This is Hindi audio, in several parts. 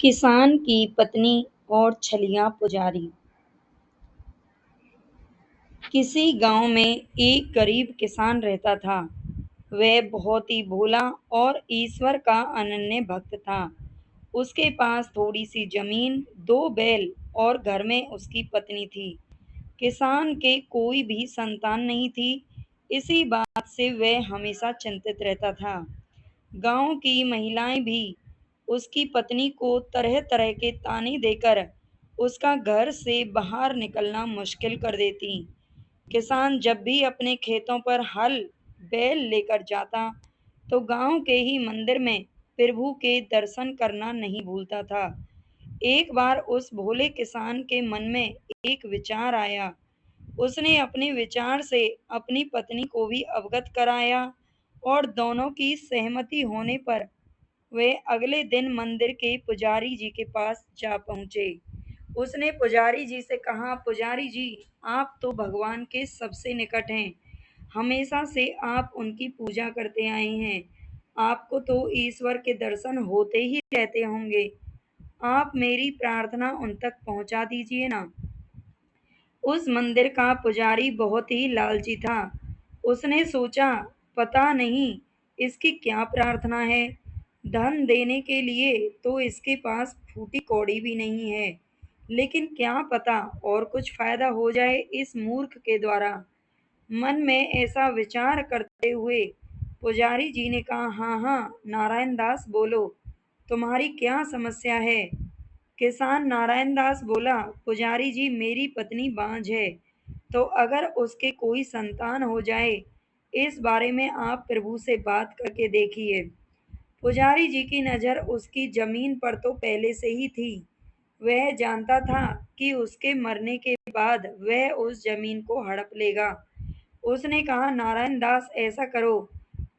किसान की पत्नी और छलिया पुजारी। किसी गांव में एक गरीब किसान रहता था। वह बहुत ही भोला और ईश्वर का अनन्य भक्त था। उसके पास थोड़ी सी जमीन, दो बैल और घर में उसकी पत्नी थी। किसान के कोई भी संतान नहीं थी। इसी बात से वह हमेशा चिंतित रहता था। गांव की महिलाएं भी उसकी पत्नी को तरह तरह के ताने देकर उसका घर से बाहर निकलना मुश्किल कर देती। किसान जब भी अपने खेतों पर हल बैल लेकर जाता तो गांव के ही मंदिर में प्रभु के दर्शन करना नहीं भूलता था। एक बार उस भोले किसान के मन में एक विचार आया। उसने अपने विचार से अपनी पत्नी को भी अवगत कराया और दोनों की सहमति होने पर वे अगले दिन मंदिर के पुजारी जी के पास जा पहुंचे। उसने पुजारी जी से कहा, पुजारी जी, आप तो भगवान के सबसे निकट हैं। हमेशा से आप उनकी पूजा करते आए हैं। आपको तो ईश्वर के दर्शन होते ही रहते होंगे। आप मेरी प्रार्थना उन तक पहुंचा दीजिए ना। उस मंदिर का पुजारी बहुत ही लालची था। उसने सोचा, पता नहीं इसकी क्या प्रार्थना है। धन देने के लिए तो इसके पास फूटी कौड़ी भी नहीं है, लेकिन क्या पता और कुछ फायदा हो जाए इस मूर्ख के द्वारा। मन में ऐसा विचार करते हुए पुजारी जी ने कहा, हाँ हाँ नारायण दास, बोलो, तुम्हारी क्या समस्या है। किसान नारायण दास बोला, पुजारी जी, मेरी पत्नी बांझ है, तो अगर उसके कोई संतान हो जाए, इस बारे में आप प्रभु से बात करके देखिए। पुजारी जी की नज़र उसकी जमीन पर तो पहले से ही थी। वह जानता था कि उसके मरने के बाद वह उस जमीन को हड़प लेगा। उसने कहा, नारायण दास, ऐसा करो,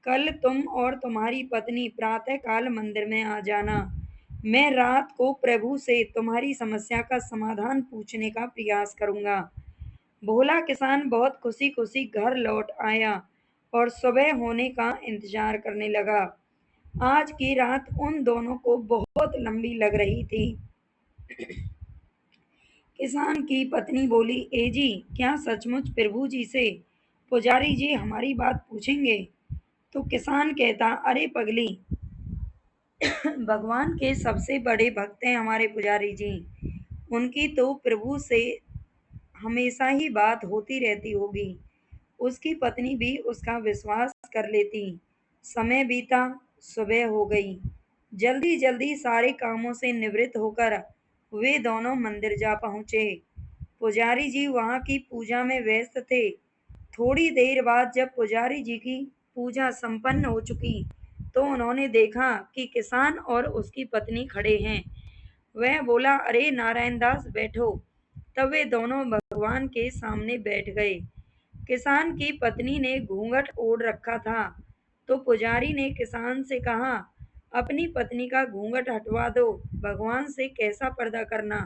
कल तुम और तुम्हारी पत्नी प्रातःकाल मंदिर में आ जाना। मैं रात को प्रभु से तुम्हारी समस्या का समाधान पूछने का प्रयास करूंगा। भोला किसान बहुत खुशी खुशी घर लौट आया और सुबह होने का इंतजार करने लगा। आज की रात उन दोनों को बहुत लंबी लग रही थी। किसान की पत्नी बोली, ए जी, क्या सचमुच प्रभु जी से पुजारी जी हमारी बात पूछेंगे? तो किसान कहता, अरे पगली, भगवान के सबसे बड़े भक्त हैं हमारे पुजारी जी। उनकी तो प्रभु से हमेशा ही बात होती रहती होगी। उसकी पत्नी भी उसका विश्वास कर लेती। समय बीता, सुबह हो गई। जल्दी जल्दी सारे कामों से निवृत्त होकर वे दोनों मंदिर जा पहुंचे। पुजारी जी वहां की पूजा में व्यस्त थे। थोड़ी देर बाद जब पुजारी जी की पूजा संपन्न हो चुकी तो उन्होंने देखा कि किसान और उसकी पत्नी खड़े हैं। वह बोला, अरे नारायण दास, बैठो। तब वे दोनों भगवान के सामने बैठ गए। किसान की पत्नी ने घूंघट ओढ़ रखा था, तो पुजारी ने किसान से कहा, अपनी पत्नी का घूंघट हटवा दो, भगवान से कैसा पर्दा करना।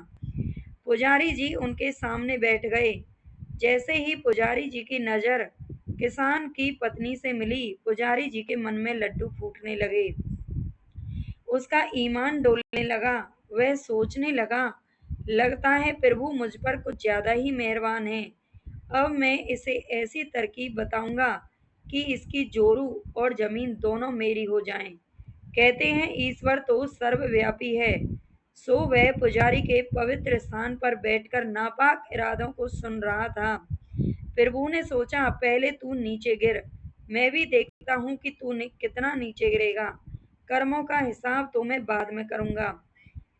पुजारी जी उनके सामने बैठ गए। जैसे ही पुजारी जी की नज़र किसान की पत्नी से मिली, पुजारी जी के मन में लड्डू फूटने लगे। उसका ईमान डोलने लगा। वह सोचने लगा, लगता है प्रभु मुझ पर कुछ ज्यादा ही मेहरबान है। अब मैं इसे ऐसी तरकीब बताऊंगा कि इसकी जोरू और जमीन दोनों मेरी हो जाएं। कहते हैं ईश्वर तो सर्वव्यापी है। सो वह पुजारी के पवित्र स्थान पर बैठकर नापाक इरादों को सुन रहा था। प्रभु ने सोचा, पहले तू नीचे गिर, मैं भी देखता हूँ कि कितना नीचे गिरेगा। कर्मों का हिसाब तो मैं बाद में करूंगा।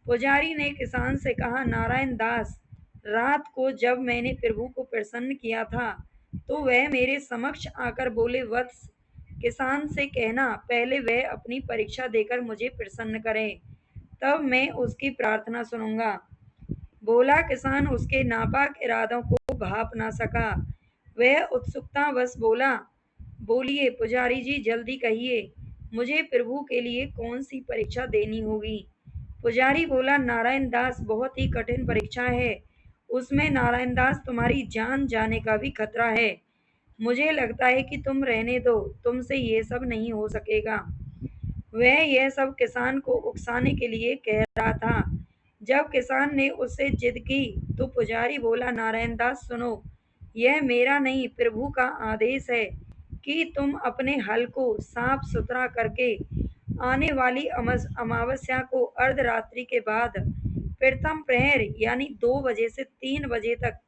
पुजारी ने किसान से कहा, नारायण दास, रात को जब मैंने प्रभु को प्रसन्न किया था तो वह मेरे समक्ष आकर बोले, वत्स, किसान से कहना पहले वह अपनी परीक्षा देकर मुझे प्रसन्न करे, तब मैं उसकी प्रार्थना सुनूंगा। बोला किसान उसके नापाक इरादों को भाप ना सका। वह उत्सुकतावश बोला, बोलिए पुजारी जी, जल्दी कहिए, मुझे प्रभु के लिए कौन सी परीक्षा देनी होगी। पुजारी बोला, नारायण दास, बहुत ही कठिन परीक्षा है। उसमें नारायण दास तुम्हारी जान जाने का भी खतरा है। मुझे लगता है कि तुम रहने दो, तुमसे ये सब नहीं हो सकेगा। वह यह सब किसान को उकसाने के लिए कह रहा था। जब किसान ने उससे जिद की तो पुजारी बोला, नारायण दास सुनो, यह मेरा नहीं प्रभु का आदेश है कि तुम अपने हल को साफ सुथरा करके आने वाली अमावस्या को अर्धरात्रि के बाद प्रथम प्रहर यानी 2 बजे से 3 बजे तक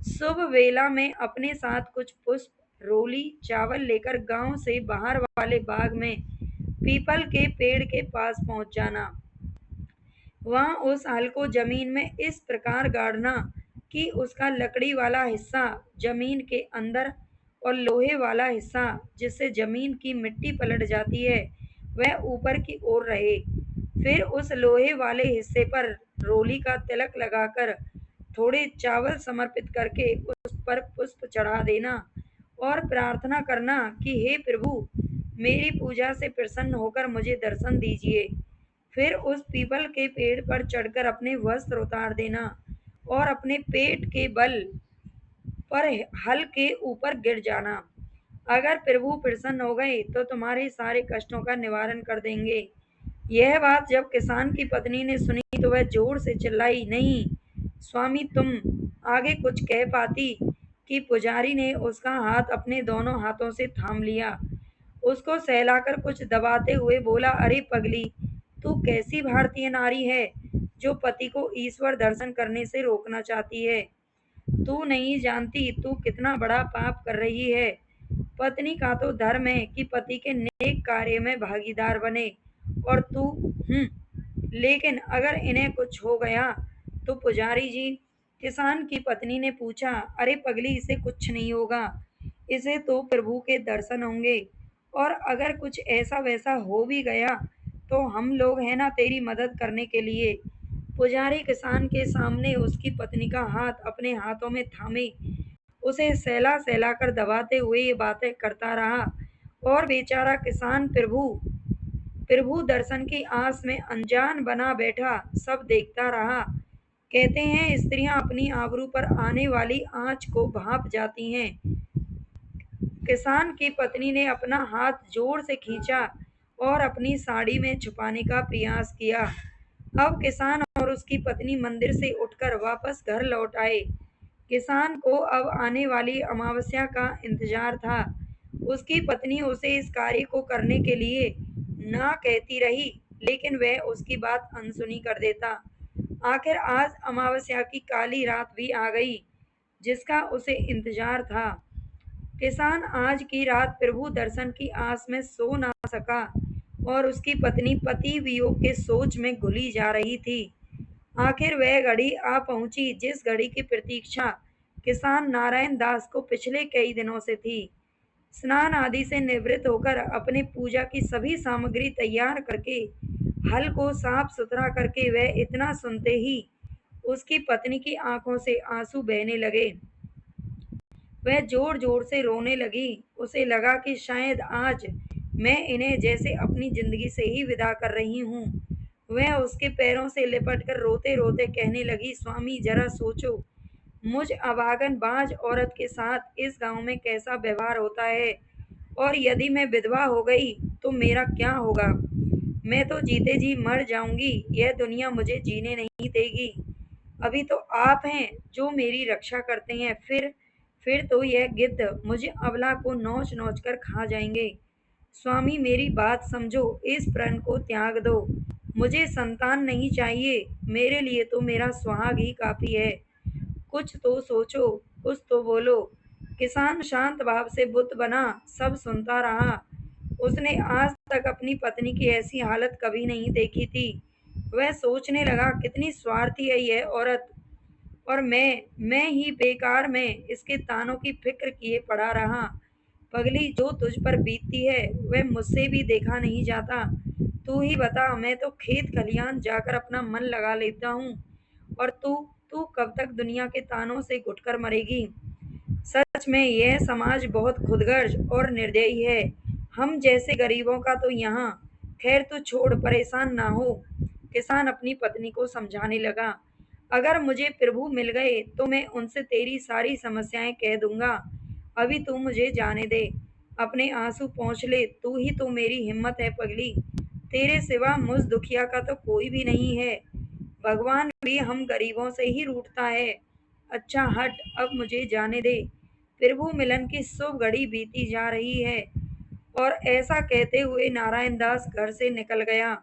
शुभ वेला में अपने साथ कुछ पुष्प, रोली, चावल लेकर गांव से बाहर वाले बाग में पीपल के पेड़ के पास पहुंच जाना। वहां उस हल को जमीन में इस प्रकार गाड़ना कि उसका लकड़ी वाला हिस्सा जमीन के अंदर और लोहे वाला हिस्सा जिससे जमीन की मिट्टी पलट जाती है वह ऊपर की ओर रहे। फिर उस लोहे वाले हिस्से पर रोली का तिलक लगाकर थोड़े चावल समर्पित करके उस पर पुष्प चढ़ा देना और प्रार्थना करना कि हे प्रभु, मेरी पूजा से प्रसन्न होकर मुझे दर्शन दीजिए। फिर उस पीपल के पेड़ पर चढ़कर अपने वस्त्र उतार देना और अपने पेट के बल पर हल के ऊपर गिर जाना। अगर प्रभु प्रसन्न हो गए तो तुम्हारे सारे कष्टों का निवारण कर देंगे। यह बात जब किसान की पत्नी ने सुनी तो वह जोर से चिल्लाई, नहीं स्वामी, तुम आगे कुछ कह पाती कि पुजारी ने उसका हाथ अपने दोनों हाथों से थाम लिया। उसको सहलाकर कुछ दबाते हुए बोला, अरे पगली, तू कैसी भारतीय नारी है जो पति को ईश्वर दर्शन करने से रोकना चाहती है। तू नहीं जानती तू कितना बड़ा पाप कर रही है। पत्नी का तो धर्म है कि पति के नेक कार्य में भागीदार बने, और तू लेकिन अगर इन्हें कुछ हो गया तो पुजारी जी, किसान की पत्नी ने पूछा, अरे पगली, इसे कुछ नहीं होगा, इसे तो प्रभु के दर्शन होंगे, और अगर कुछ ऐसा वैसा हो भी गया तो हम लोग हैं ना तेरी मदद करने के लिए। पुजारी किसान के सामने उसकी पत्नी का हाथ अपने हाथों में थामे उसे सहला सहला कर दबाते हुए ये बातें करता रहा, और बेचारा किसान प्रभु प्रभु दर्शन की आस में अनजान बना बैठा सब देखता रहा। कहते हैं स्त्रियां अपनी आबरू पर आने वाली आंच को भांप जाती हैं। किसान की पत्नी ने अपना हाथ जोर से खींचा और अपनी साड़ी में छुपाने का प्रयास किया। अब किसान और उसकी पत्नी मंदिर से उठकर वापस घर लौट आए। किसान को अब आने वाली अमावस्या का इंतजार था। उसकी पत्नी उसे इस कार्य को करने के लिए ना कहती रही, लेकिन वह उसकी बात अनसुनी कर देता। आखिर आज अमावस्या की काली रात भी आ गई जिसका उसे इंतजार था। किसान आज की रात प्रभु दर्शन की आस में सो ना सका और उसकी पत्नी पति वियोग के सोच में घुली जा रही थी। आखिर वह घड़ी आ पहुंची जिस घड़ी की प्रतीक्षा किसान नारायण दास को पिछले कई दिनों से थी। स्नान आदि से निवृत्त होकर अपने पूजा की सभी सामग्री तैयार करके हल को साफ सुथरा करके वह इतना सुनते ही उसकी पत्नी की आंखों से आंसू बहने लगे। वह जोर जोर से रोने लगी। उसे लगा कि शायद आज मैं इन्हें जैसे अपनी जिंदगी से ही विदा कर रही हूँ। वह उसके पैरों से लिपट कर रोते रोते कहने लगी, स्वामी जरा सोचो, मुझ अभागन बाज औरत के साथ इस गांव में कैसा व्यवहार होता है, और यदि मैं विधवा हो गई तो मेरा क्या होगा। मैं तो जीते जी मर जाऊंगी, यह दुनिया मुझे जीने नहीं देगी। अभी तो आप हैं जो मेरी रक्षा करते हैं, फिर तो यह गिद्ध मुझे अबला को नोच नोच कर खा जाएंगे। स्वामी मेरी बात समझो, इस प्रण को त्याग दो। मुझे संतान नहीं चाहिए, मेरे लिए तो मेरा सुहाग ही काफी है। कुछ तो सोचो, कुछ तो बोलो। किसान शांत भाव से बुत बना सब सुनता रहा। उसने आज तक अपनी पत्नी की ऐसी हालत कभी नहीं देखी थी। वह सोचने लगा, कितनी स्वार्थी है यह औरत, और मैं ही बेकार में इसके तानों की फिक्र किए पड़ा रहा। पगली, जो तुझ पर बीतती है वह मुझसे भी देखा नहीं जाता। तू ही बता, मैं तो खेत खलियान जाकर अपना मन लगा लेता हूँ, और तू तू कब तक दुनिया के तानों से घुटकर मरेगी। सच में यह समाज बहुत खुदगर्ज और निर्दयी है। हम जैसे गरीबों का तो यहाँ खैर तू छोड़, परेशान ना हो। किसान अपनी पत्नी को समझाने लगा, अगर मुझे प्रभु मिल गए तो मैं उनसे तेरी सारी समस्याएं कह दूंगा। अभी तू मुझे जाने दे, अपने आंसू पोंछ ले, तू ही तो मेरी हिम्मत है पगली। तेरे सिवा मुझ दुखिया का तो कोई भी नहीं है। भगवान भी हम गरीबों से ही रूठता है। अच्छा हट, अब मुझे जाने दे। प्रभु मिलन की शुभ घड़ी बीती जा रही है। और ऐसा कहते हुए नारायण दास घर से निकल गया।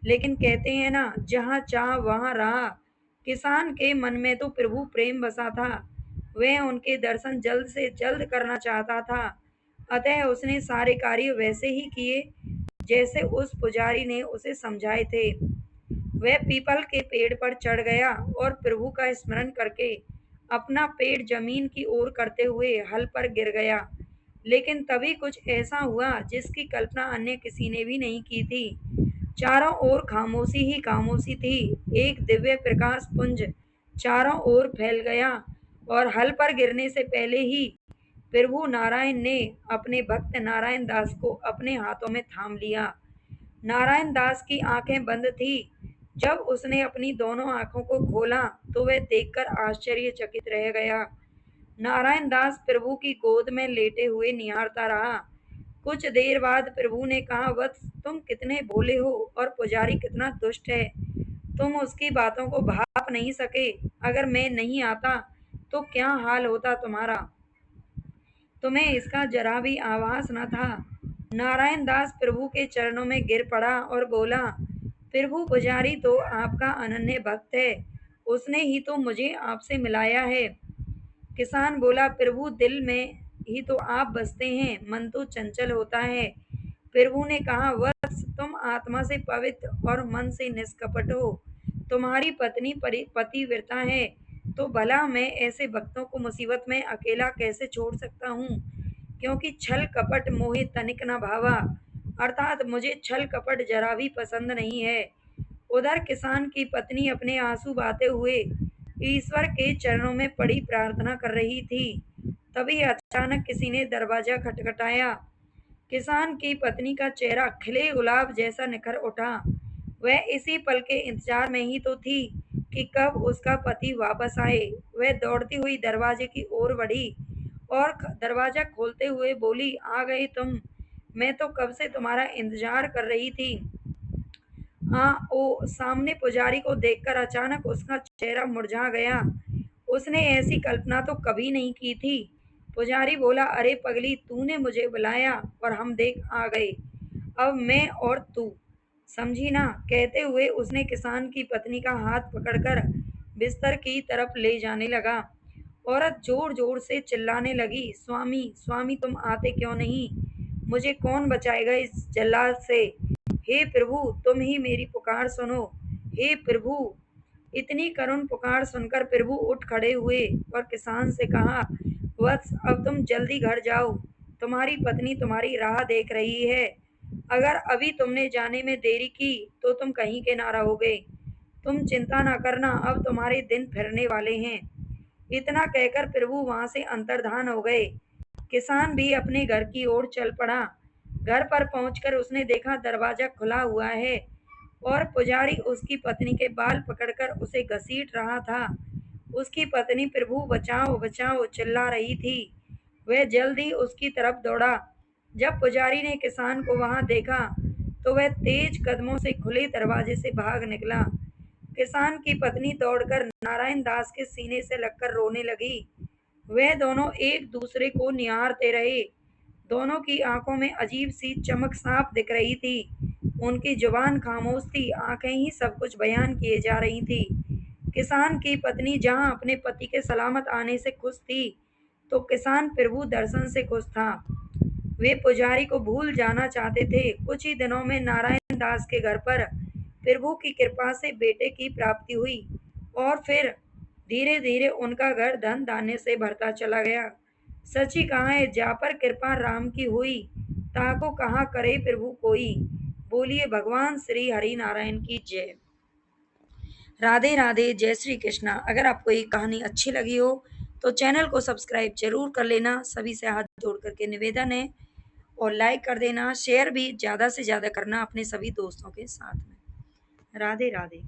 लेकिन कहते हैं ना, जहाँ चाह वहाँ राह। किसान के मन में तो प्रभु प्रेम बसा था। वह उनके दर्शन जल्द से जल्द करना चाहता था। अतः उसने सारे कार्य वैसे ही किए जैसे उस पुजारी ने उसे समझाए थे। वह पीपल के पेड़ पर चढ़ गया और प्रभु का स्मरण करके अपना पेट जमीन की ओर करते हुए हल पर गिर गया। लेकिन तभी कुछ ऐसा हुआ जिसकी कल्पना अन्य किसी ने भी नहीं की थी। चारों ओर खामोशी ही खामोशी थी। एक दिव्य प्रकाश पुंज चारों ओर फैल गया और हल पर गिरने से पहले ही प्रभु नारायण ने अपने भक्त नारायण दास को अपने हाथों में थाम लिया। नारायण दास की आंखें बंद थी। जब उसने अपनी दोनों आंखों को खोला तो वह देखकर आश्चर्यचकित रह गया। नारायण दास प्रभु की गोद में लेटे हुए निहारता रहा। कुछ देर बाद प्रभु ने कहा, वत्स, तुम कितने भोले हो और पुजारी कितना दुष्ट है। तुम उसकी बातों को भाप नहीं सके। अगर मैं नहीं आता तो क्या हाल होता तुम्हारा। तुम्हें इसका जरा भी आभास न था। नारायण दास प्रभु के चरणों में गिर पड़ा और बोला, प्रभु, पुजारी तो आपका अनन्य भक्त है। उसने ही तो मुझे आपसे मिलाया है। किसान बोला, प्रभु, दिल में ही तो आप बसते हैं, मन तो चंचल होता है। प्रभु ने कहा, वत्स, तुम आत्मा से पवित्र और मन से निष्कपट हो। तुम्हारी पत्नी पतिव्रता है, तो भला मैं ऐसे भक्तों को मुसीबत में अकेला कैसे छोड़ सकता हूँ। क्योंकि छल कपट मोहे तनिक न भावा, अर्थात मुझे छल कपट जरा भी पसंद नहीं है। उधर किसान की पत्नी अपने आंसू बहाते हुए ईश्वर के चरणों में पड़ी प्रार्थना कर रही थी। तभी अचानक किसी ने दरवाजा खटखटाया। किसान की पत्नी का चेहरा खिले गुलाब जैसा निखर उठा। वह इसी पल के इंतजार में ही तो थी कि कब उसका पति वापस आए। वह दौड़ती हुई दरवाजे की ओर बढ़ी और दरवाजा खोलते हुए बोली, आ गए तुम। मैं तो कब से तुम्हारा इंतजार कर रही थी। हाँ, ओ सामने पुजारी को देखकर अचानक उसका चेहरा मुरझा गया। उसने ऐसी कल्पना तो कभी नहीं की थी। पुजारी बोला, अरे पगली, तूने मुझे बुलाया और हम देख आ गए। अब मैं और तू, समझी ना। कहते हुए उसने किसान की पत्नी का हाथ पकड़कर बिस्तर की तरफ ले जाने लगा। औरत जोर जोर से चिल्लाने लगी, स्वामी, स्वामी, तुम आते क्यों नहीं। मुझे कौन बचाएगा इस जल्लाद से। हे प्रभु, तुम ही मेरी पुकार सुनो। हे प्रभु। इतनी करुण पुकार सुनकर प्रभु उठ खड़े हुए और किसान से कहा, वत्स, अब तुम जल्दी घर जाओ। तुम्हारी पत्नी तुम्हारी राह देख रही है। अगर अभी तुमने जाने में देरी की तो तुम कहीं के ना रहोगे। तुम चिंता ना करना, अब तुम्हारे दिन फिरने वाले हैं। इतना कहकर प्रभु वहां से अंतर्धान हो गए। किसान भी अपने घर की ओर चल पड़ा। घर पर पहुंचकर उसने देखा दरवाजा खुला हुआ है और पुजारी उसकी पत्नी के बाल पकड़कर उसे घसीट रहा था। उसकी पत्नी प्रभु बचाओ बचाओ चिल्ला रही थी। वह जल्द ही उसकी तरफ दौड़ा। जब पुजारी ने किसान को वहां देखा तो वह तेज कदमों से खुले दरवाजे से भाग निकला। किसान की पत्नी दौड़कर नारायण दास के सीने से लगकर रोने लगी। वे दोनों एक दूसरे को निहारते रहे। दोनों की आंखों में अजीब सी चमक साफ दिख रही थी। उनकी जुबान खामोश थी, आंखें ही सब कुछ बयान किए जा रही थी। किसान की पत्नी जहां अपने पति के सलामत आने से खुश थी, तो किसान प्रभु दर्शन से खुश था। वे पुजारी को भूल जाना चाहते थे। कुछ ही दिनों में नारायण दास के घर पर प्रभु की कृपा से बेटे की प्राप्ति हुई और फिर धीरे धीरे उनका घर धन धान्य से भरता चला गया। सची कहा है, जा पर कृपा राम की हुई, ताको कहा करे प्रभु कोई। बोलिए भगवान श्री हरि नारायण की जय। राधे राधे, जय श्री कृष्णा। अगर आपको ये कहानी अच्छी लगी हो तो चैनल को सब्सक्राइब जरूर कर लेना। सभी से हाथ जोड़ करके निवेदन है, और लाइक कर देना, शेयर भी ज़्यादा से ज़्यादा करना अपने सभी दोस्तों के साथ में। राधे राधे।